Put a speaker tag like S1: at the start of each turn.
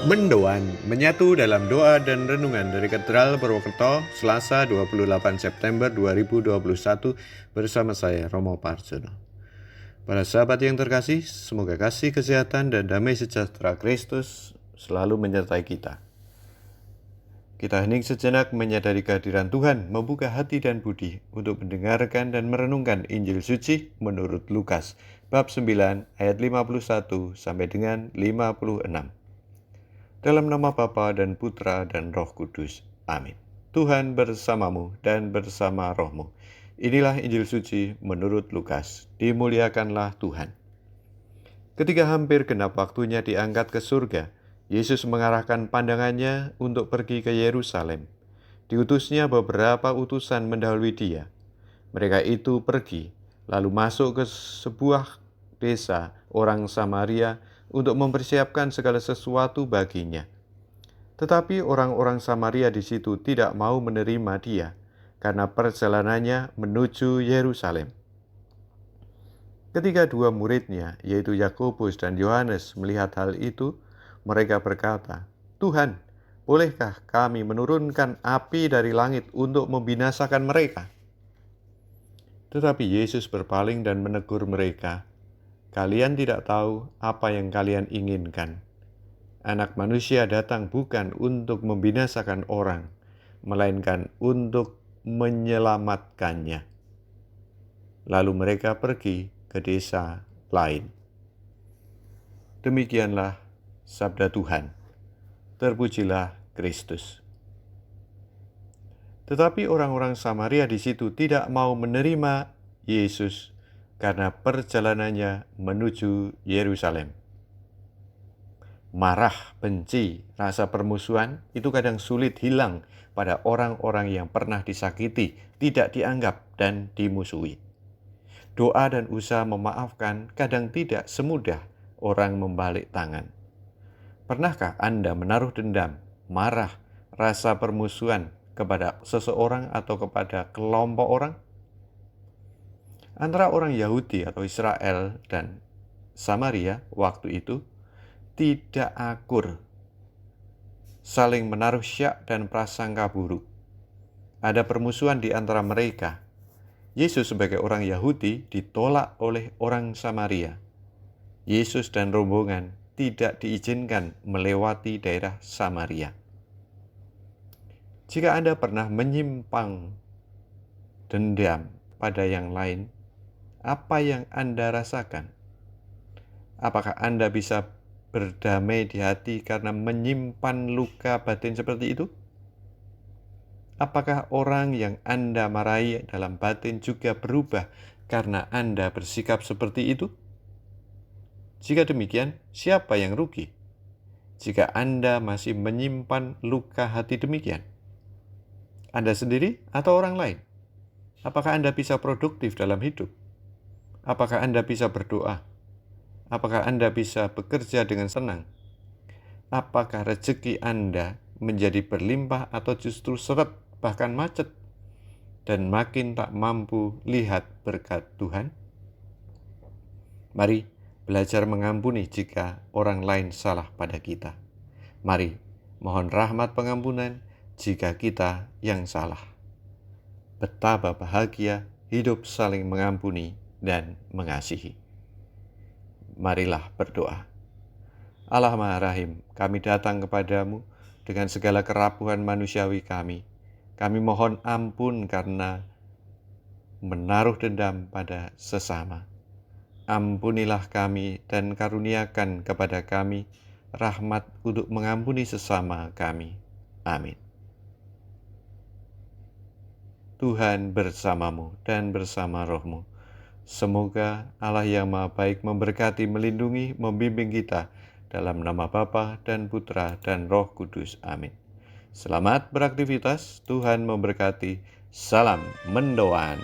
S1: Mendoan menyatu dalam doa dan renungan dari Katedral Purwokerto, Selasa 28 September 2021 bersama saya Romo Parjono. Para sahabat yang terkasih, semoga kasih kesehatan dan damai sejahtera Kristus selalu menyertai kita. Kita hening sejenak menyadari kehadiran Tuhan, membuka hati dan budi untuk mendengarkan dan merenungkan Injil suci menurut Lukas, bab 9 ayat 51 sampai dengan 56. Dalam nama Bapa dan Putra dan Roh Kudus. Amin. Tuhan bersamamu dan bersama rohmu. Inilah Injil suci menurut Lukas. Dimuliakanlah Tuhan. Ketika hampir genap waktunya diangkat ke surga, Yesus mengarahkan pandangannya untuk pergi ke Yerusalem. Diutusnya beberapa utusan mendahului dia. Mereka itu pergi, lalu masuk ke sebuah desa orang Samaria untuk mempersiapkan segala sesuatu baginya. Tetapi orang-orang Samaria di situ tidak mau menerima dia, karena perjalanannya menuju Yerusalem. Ketika dua muridnya, yaitu Yakobus dan Yohanes, melihat hal itu, mereka berkata, "Tuhan, bolehkah kami menurunkan api dari langit untuk membinasakan mereka?" Tetapi Yesus berpaling dan menegur mereka, "Kalian tidak tahu apa yang kalian inginkan. Anak manusia datang bukan untuk membinasakan orang, melainkan untuk menyelamatkannya." Lalu mereka pergi ke desa lain. Demikianlah sabda Tuhan. Terpujilah Kristus. Tetapi orang-orang Samaria di situ tidak mau menerima Yesus karena perjalanannya menuju Yerusalem. Marah, benci, rasa permusuhan itu kadang sulit hilang pada orang-orang yang pernah disakiti, tidak dianggap dan dimusuhi. Doa dan usaha memaafkan kadang tidak semudah orang membalik tangan. Pernahkah Anda menaruh dendam, marah, rasa permusuhan kepada seseorang atau kepada kelompok orang? Antara orang Yahudi atau Israel dan Samaria waktu itu tidak akur, saling menaruh syak dan prasangka buruk. Ada permusuhan di antara mereka. Yesus sebagai orang Yahudi ditolak oleh orang Samaria. Yesus dan rombongan tidak diizinkan melewati daerah Samaria. Jika Anda pernah menyimpang dendam pada yang lain, apa yang Anda rasakan? Apakah Anda bisa berdamai di hati karena menyimpan luka batin seperti itu? Apakah orang yang Anda marahi dalam batin juga berubah karena Anda bersikap seperti itu? Jika demikian, siapa yang rugi? Jika Anda masih menyimpan luka hati demikian, Anda sendiri atau orang lain? Apakah Anda bisa produktif dalam hidup? Apakah Anda bisa berdoa? Apakah Anda bisa bekerja dengan senang? Apakah rezeki Anda menjadi berlimpah atau justru seret, bahkan macet, dan makin tak mampu lihat berkat Tuhan? Mari belajar mengampuni jika orang lain salah pada kita. Mari mohon rahmat pengampunan jika kita yang salah. Betapa bahagia hidup saling mengampuni dan mengasihi. Marilah berdoa. Allah Maha Rahim, kami datang kepadamu dengan segala kerapuhan manusiawi kami. Kami mohon ampun karena menaruh dendam pada sesama. Ampunilah kami dan karuniakan kepada kami rahmat untuk mengampuni sesama kami. Amin. Tuhan bersamamu dan bersama rohmu. Semoga Allah yang Maha Baik memberkati, melindungi, membimbing kita dalam nama Bapa dan Putra dan Roh Kudus. Amin. Selamat beraktivitas, Tuhan memberkati. Salam mendoan.